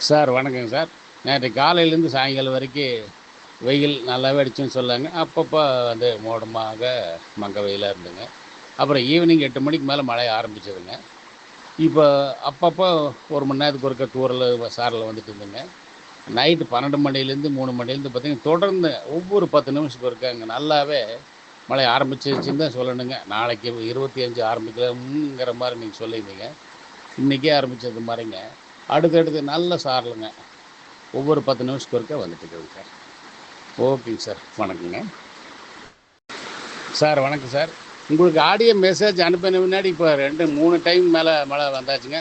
Sir வணக்கங்க sir. நேற்று காலையிலேருந்து சாயங்காலம் வரைக்கும் வெயில் நல்லாவே அடிச்சுன்னு சொல்லாங்க. அப்பப்போ வந்து மோடமாக மங்க வெயிலாக இருந்துங்க. அப்புறம் ஈவினிங் 8 மணிக்கு மேலே மழை ஆரம்பிச்சதுங்க. இப்போ அப்பப்போ 1 மணி நேரத்துக்கு ஒருக்க தூறல் சாரல் வந்துட்டு இருந்துங்க. நைட்டு 12 மணிலேருந்து 3 மணிலேருந்து பார்த்தீங்கன்னா தொடர்ந்து ஒவ்வொரு 10 நிமிஷத்துக்கு ஒருக்காங்க நல்லாவே மழை ஆரம்பிச்சிருச்சுன்னு தான் சொல்லணுங்க. நாளைக்கு 25 ஆரம்பிக்கலாம்ங்கிற மாதிரி நீங்கள் சொல்லியிருந்தீங்க. இன்றைக்கே ஆரம்பித்தது மாதிரிங்க அடுத்தடுத்து நல்ல சாரலுங்க ஒவ்வொரு 10 நிமிஷத்துக்கு ஒருக்கா வந்துட்டு இருக்குங்க சார். ஓகேங்க சார், வணக்கங்க சார். வணக்கம் சார். உங்களுக்கு ஆடியோ மெசேஜ் அனுப்பின முன்னாடி இப்போ 2-3 டைம் மேலே மழை வந்தாச்சுங்க.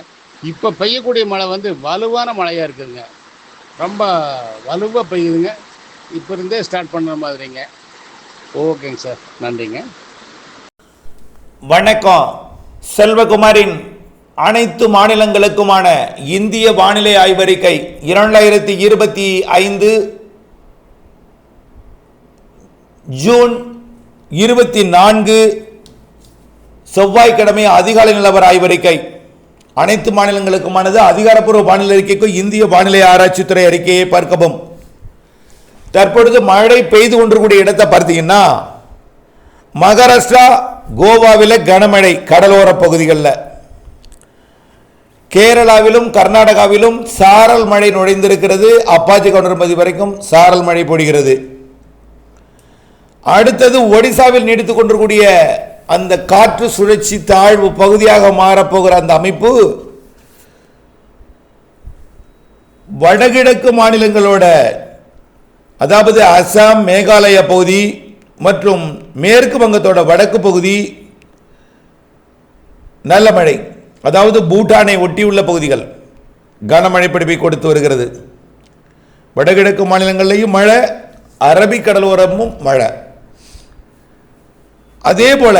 இப்போ பெய்யக்கூடிய மழை வந்து வலுவான மழையாக இருக்குதுங்க. ரொம்ப வலுவாக பெய்யுதுங்க. இப்போ இருந்தே ஸ்டார்ட் பண்ணுற மாதிரிங்க. ஓகேங்க சார், நன்றிங்க. வணக்கம். செல்வகுமாரின் அனைத்து மாநிலங்களுக்குமான இந்திய வானிலை ஆய்வறிக்கை 2025 ஜூன் 24 செவ்வாய்க்கிழமை அதிகாலை நிலவர ஆய்வறிக்கை. அனைத்து மாநிலங்களுக்குமானது. அதிகாரப்பூர்வ வானிலை அறிக்கைக்கு இந்திய வானிலை ஆராய்ச்சித்துறை அறிக்கையை பார்க்கவும். தற்பொழுது மழை பெய்து கொண்டிருக்கூடிய இடத்தை பார்த்தீங்கன்னா மகாராஷ்டிரா கோவாவில் கனமழை கடலோர பகுதிகளில், கேரளாவிலும் கர்நாடகாவிலும் சாரல் மழை நுழைந்திருக்கிறது. அப்பாச்சி கவுண்டர்பதி வரைக்கும் சாரல் மழை பொழிகிறது. அடுத்தது ஒடிசாவில் நீடித்துக் கொண்டிருக்கூடிய அந்த காற்று சுழற்சி தாழ்வு பகுதியாக மாறப்போகிற அந்த அமைப்பு வடகிழக்கு மாநிலங்களோட, அதாவது அசாம் மேகாலய பகுதி மற்றும் மேற்கு வங்கத்தோட வடக்கு பகுதி நல்ல மழை, அதாவது பூட்டானை ஒட்டியுள்ள பகுதிகள் கனமழை பிடிப்பை கொடுத்து வருகிறது. வடகிழக்கு மாநிலங்களிலையும் மழை, அரபிக் கடலோரமும் மழை. அதே போல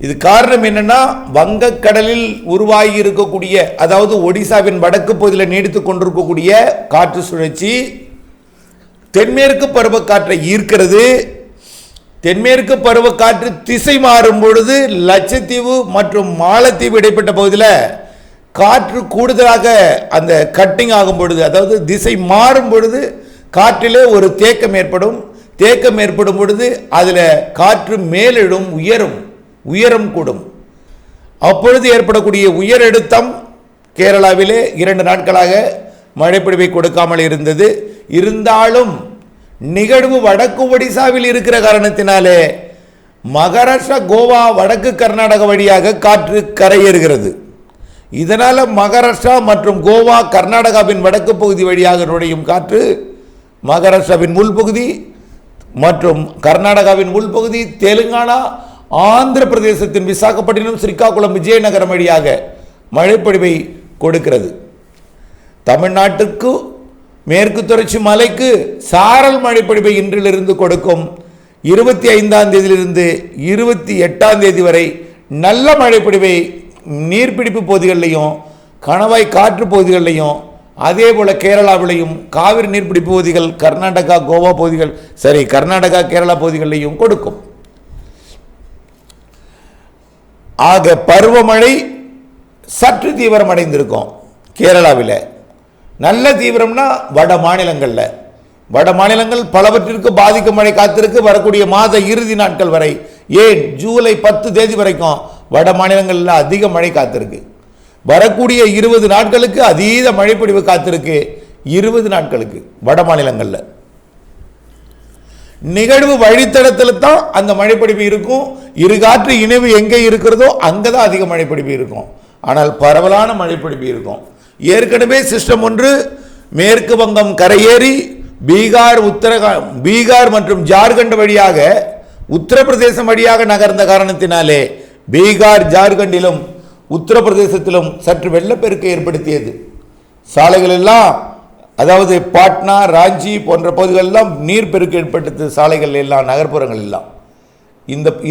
இது காரணம் என்னன்னா, வங்கக்கடலில் உருவாகி இருக்கக்கூடிய, அதாவது ஒடிசாவின் வடக்கு பகுதியில் நீடித்துக் கொண்டிருக்கக்கூடிய காற்று சுழற்சி தென்மேற்கு பருவக்காற்றை ஈர்க்கிறது. தென்மேற்கு பருவக்காற்று திசை மாறும் பொழுது லட்சத்தீவு மற்றும் மாலத்தீவு இடைப்பட்ட பகுதியில் காற்று கூடுதலாக அந்த கட்டிங் ஆகும் பொழுது, அதாவது திசை மாறும் பொழுது காற்றிலே ஒரு தேக்கம் ஏற்படும். தேக்கம் ஏற்படும் பொழுது அதில் காற்று மேலிடும், உயரம் கூடும். அப்பொழுது ஏற்படக்கூடிய உயரழுத்தம் கேரளாவிலே 2 நாட்களாக மழைப்பொழிவை கொடுக்காமல் இருந்தது. இருந்தாலும் நிகழ்வு வடக்கு ஒடிசாவில் இருக்கிற காரணத்தினாலே மகாராஷ்டிரா கோவா வடக்கு கர்நாடகா வழியாக காற்று கரையேறுகிறது. இதனால மகாராஷ்டிரா மற்றும் கோவா கர்நாடகாவின் வடக்கு பகுதி வழியாக நுழையும் காற்று மகாராஷ்டிராவின் உள்பகுதி மற்றும் கர்நாடகாவின் உள்பகுதி, தெலுங்கானா, ஆந்திர பிரதேசத்தின் விசாகப்பட்டினம், ஸ்ரீகாகுளம், விஜயநகரம் வழியாக மழைப்பொழிவை கொடுக்கிறது. தமிழ்நாட்டுக்கு மேற்கு தொடர்ச்சி மலைக்கு சாரல் மழைப்பொழிவை இன்றிலிருந்து கொடுக்கும். 25ஆம் தேதியிலிருந்து 28ஆம் தேதி வரை நல்ல மழைப்பொழிவை நீர்பிடிப்பு பகுதிகளிலையும் கணவாய் காற்று பகுதிகளிலையும், அதே போல கேரளாவிலையும் காவிரி நீர்பிடிப்பு பகுதிகள், கர்நாடகா கோவா பகுதிகள், கர்நாடகா கேரளா பகுதிகளிலையும் கொடுக்கும். ஆக பருவமழை சற்று தீவிரம் அடைந்திருக்கும். கேரளாவில் நல்ல தீவிரம்னா வட மாநிலங்கள் பலவற்றிற்கு பாதிக்கும் மழை காத்திருக்கு. வரக்கூடிய மாத இறுதி நாட்கள் வரை, ஏன் ஜூலை 10 தேதி வரைக்கும் வட மாநிலங்களில் அதிக மழை காத்திருக்கு. வரக்கூடிய 20 நாட்களுக்கு அதீத மழைப்பொழிவு காத்திருக்கு. 20 நாட்களுக்கு வட மாநிலங்களில் நிகழ்வு வழித்தடத்தில் தான் அந்த மழைப்பொழிவு இருக்கும். இருகாற்று இணைவு எங்கே இருக்கிறதோ அங்கதான் அதிக மழைப்பொழிவு இருக்கும். ஆனால் பரவலான மழைப்பொழிவு இருக்கும். ஏற்கனவே சிஸ்டம் ஒன்று மேற்கு வங்கம் கரையேறி பீகார் மற்றும் ஜார்க்கண்ட் வழியாக உத்தரப்பிரதேசம் வழியாக நகர்ந்த காரணத்தினாலே பீகார், ஜார்க்கண்டிலும் உத்தரப்பிரதேசத்திலும் சற்று வெள்ளப்பெருக்கு ஏற்படுத்தியது. சாலைகள் எல்லாம், அதாவது பாட்னா, ராஞ்சி போன்ற பகுதிகளெல்லாம் நீர்ப்பெருக்கு ஏற்படுத்தியது. சாலைகள் எல்லாம், நகர்ப்புறங்கள் எல்லாம்.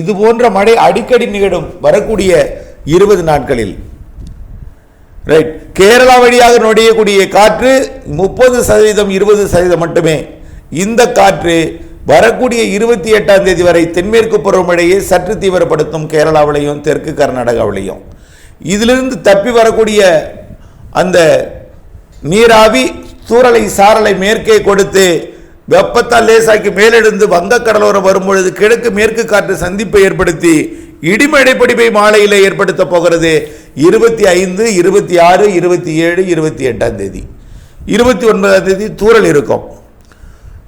இது போன்ற மழை அடிக்கடி நிகழும் வரக்கூடிய 20 நாட்களில். ரைட். கேரளா வழியாக நுழையக்கூடிய காற்று 30%, 20% மட்டுமே. இந்த காற்று வரக்கூடிய 28ஆம் தேதி வரை தென்மேற்கு பருவமழையை சற்று தீவிரப்படுத்தும். கேரளாவிலையும் தெற்கு கர்நாடகாவிலையும் இதிலிருந்து தப்பி வரக்கூடிய அந்த நீராவி தூறலை சாரலை மேற்கே கொடுத்து வெப்பத்தால் லேசாக்கி மேலெழுந்து வங்கக்கடலோரம் வரும்பொழுது கிழக்கு மேற்கு காற்று சந்திப்பை ஏற்படுத்தி இடிமழை பொடிப்பை மாலையில் ஏற்படுத்த போகிறது. 25, 26, 27, 28ஆம் தேதி, 29ஆம் தேதி தூறல் இருக்கும்.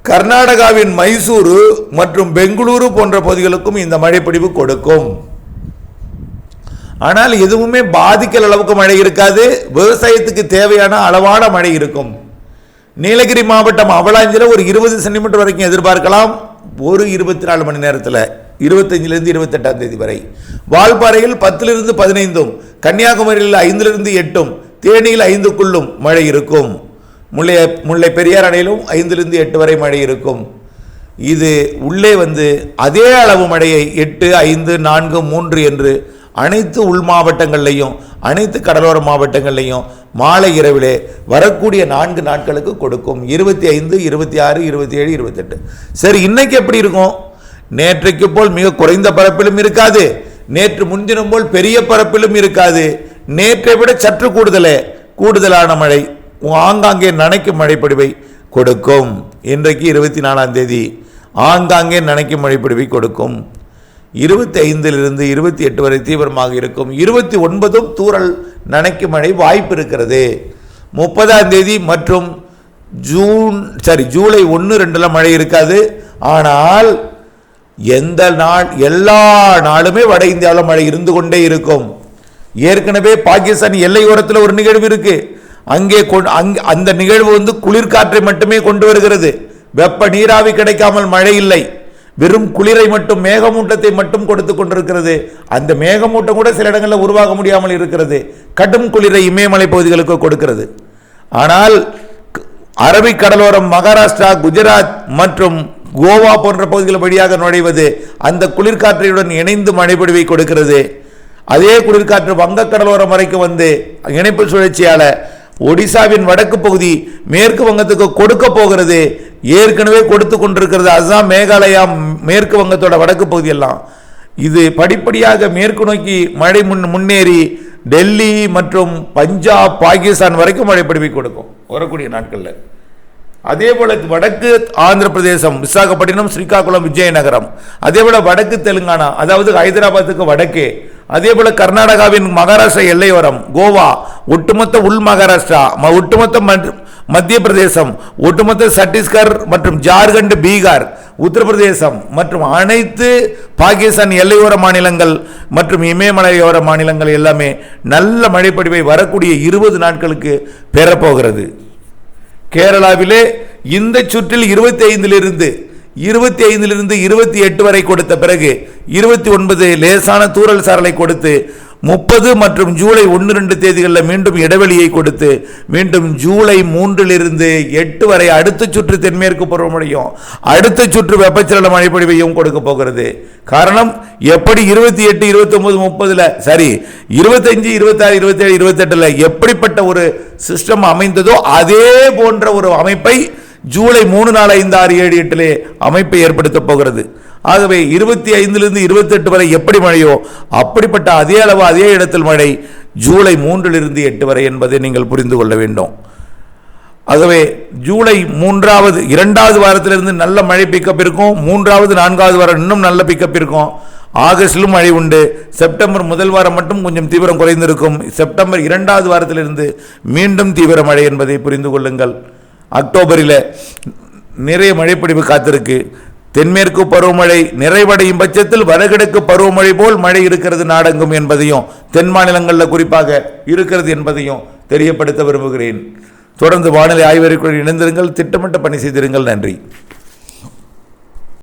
கர்நாடகாவின் மைசூரு மற்றும் பெங்களூரு போன்ற பகுதிகளுக்கும் இந்த மழைப்பொழிவு கொடுக்கும். ஆனால் எதுவுமே பாதிக்கல் அளவுக்கு மழை இருக்காது. விவசாயத்துக்கு தேவையான அளவான மழை இருக்கும். நீலகிரி மாவட்டம் அவலாஞ்சில ஒரு 20 சென்டிமீட்டர் வரைக்கும் எதிர்பார்க்கலாம். ஒரு 24 மணி நேரத்தில் 25லிருந்து 28ஆம் தேதி வரை. வால்பாறையில் 10லிருந்து 15, கன்னியாகுமரியில் 5லிருந்து 8, தேனியில் 5க்குள்ளும் மழை இருக்கும். முல்லை பெரியார் அணையிலும் 5லிருந்து 8 வரை மழை இருக்கும். இது உள்ளே வந்து அதே அளவு மழையை 8, 5, 4, 3 என்று அனைத்து உள் மாவட்டங்கள்லையும் அனைத்து கடலோர மாவட்டங்கள்லையும் மாலை இரவிலே வரக்கூடிய 4 நாட்களுக்கு கொடுக்கும். 25, 26, 27, 28. சரி, இன்னைக்கு எப்படி இருக்கும்? நேற்றைக்கு போல் மிக குறைந்த பரப்பிலும் இருக்காது, நேற்று முன்தினம் போல் பெரிய பரப்பிலும் இருக்காது. நேற்றை விட சற்று கூடுதலான மழை, ஆங்காங்கே நனைக்கும் மழைப்பொழிவை கொடுக்கும். இன்றைக்கு 24ஆம் தேதி ஆங்காங்கே நனைக்கும் மழைப்பொழிவை கொடுக்கும். 25லிருந்து 28 வரை தீவிரமாக இருக்கும். 29ம் தூறல் நனைக்கும் மழை வாய்ப்பு இருக்கிறது. 30ஆம் தேதி மற்றும் ஜூலை 1, 2 மழை இருக்காது. ஆனால் எல்லா நாளுமே வட இந்தியாவில் மழை இருந்து கொண்டே இருக்கும். ஏற்கனவே பாகிஸ்தான் எல்லையோரத்தில் ஒரு நிகழ்வு இருக்கு. அந்த நிகழ்வு வந்து குளிர்காற்றை மட்டுமே கொண்டு வருகிறது. வெப்ப நீராவி கிடைக்காமல் மழை இல்லை, வெறும் குளிரை மட்டும், மேகமூட்டத்தை மட்டும் கொடுத்து கொண்டிருக்கிறது. அந்த மேகமூட்டம் கூட சில இடங்களில் உருவாக முடியாமல் இருக்கிறது. கடும் குளிரை இமயமலை பகுதிகளுக்கு கொடுக்கிறது. ஆனால் அரபிக் கடலோரம், மகாராஷ்டிரா, குஜராத் மற்றும் கோவா போன்ற பகுதிகள் வழியாக நுழைவது அந்த குளிர்காற்றையுடன் இணைந்து மழைப்பொழிவை கொடுக்கிறது. அதே குளிர்காற்று வங்கக்கடலோரம் வரைக்கும் வந்து இணைப்பு சுழற்சியால ஒடிசாவின் வடக்கு பகுதி மேற்கு வங்கத்துக்கு கொடுக்க போகிறது. ஏற்கனவே கொடுத்து கொண்டிருக்கிறது. அசாம், மேகாலயா, மேற்கு வங்கத்தோட வடக்கு பகுதியெல்லாம். இது படிப்படியாக மேற்கு நோக்கி மழை முன்னேறி டெல்லி மற்றும் பஞ்சாப், பாகிஸ்தான் வரைக்கும் மழைப்பொழிவை கொடுக்கும் வரக்கூடிய நாட்களில். அதே போல வடக்கு ஆந்திர பிரதேசம், விசாகப்பட்டினம், ஸ்ரீகாகுளம், விஜயநகரம், அதே போல வடக்கு தெலுங்கானா, அதாவது ஹைதராபாத்துக்கு வடக்கே, அதே போல கர்நாடகாவின் மகாராஷ்டிரா எல்லையோரம், கோவா, ஒட்டுமொத்த உள் மகாராஷ்டிரா, ஒட்டுமொத்த மத்திய பிரதேசம், ஒட்டுமொத்த சத்தீஸ்கர் மற்றும் ஜார்க்கண்ட், பீகார், உத்தரப்பிரதேசம் மற்றும் அனைத்து பாகிஸ்தான் எல்லையோர மாநிலங்கள் மற்றும் இமயமலையோர மாநிலங்கள் எல்லாமே நல்ல மழைப்பொழிவை வரக்கூடிய 20 நாட்களுக்கு பெறப்போகிறது. கேரளாவிலே இந்த சுற்றில் 25லிருந்து 28 வரை கொடுத்த பிறகு 29 லேசான தூறல் சாரலை கொடுத்து 30 மற்றும் ஜூலை 1, 2 தேதிகளில் மீண்டும் இடைவெளியை கொடுத்து மீண்டும் ஜூலை 3லிருந்து 8 வரை அடுத்த சுற்று தென்மேற்கு பருவமழையும் அடுத்த சுற்று வெப்பச்சலன மழைப்பொழிவையும் கொடுக்க போகிறது. காரணம், எப்படி 28, 29, 30 சரி 25, 26, 27, 28 எப்படிப்பட்ட ஒரு சிஸ்டம் அமைந்ததோ அதே போன்ற ஒரு அமைப்பை ஜூலை 3, 4, 5, 6, 7, 8 அமைப்பை ஏற்படுத்த போகிறது. ஆகவே 25லிருந்து 28 வரை எப்படி மழையோ அப்படிப்பட்ட அதே அளவு அதே இடத்தில் மழை ஜூலை 3லிருந்து 8 வரை என்பதை நீங்கள் புரிந்து கொள்ள வேண்டும். ஆகவே ஜூலை 2வது வாரத்திலிருந்து நல்ல மழை பிக்கப் இருக்கும். 3வது 4வது வாரம் இன்னும் நல்ல பிக்கப் இருக்கும். ஆகஸ்டிலும் மழை உண்டு. செப்டம்பர் முதல் வாரம் மட்டும் கொஞ்சம் தீவிரம் குறைந்திருக்கும். செப்டம்பர் 2வது வாரத்திலிருந்து மீண்டும் தீவிர மழை என்பதை புரிந்து கொள்ளுங்கள். அக்டோபரில் நிறைய மழைப்பொழிவு காத்திருக்கு. தென்மேற்கு பருவமழை நிறைவடையும் பட்சத்தில் வடகிழக்கு பருவமழை போல் மழை இருக்கிறது நாடெங்கும் என்பதையும், தென் மாநிலங்களில் குறிப்பாக இருக்கிறது என்பதையும் தெரியப்படுத்த விரும்புகிறேன். தொடர்ந்து வானிலை ஆய்வறிக்கையுடன் இணைந்திருங்கள், திட்டமிட்ட பணி செய்திருங்கள். நன்றி.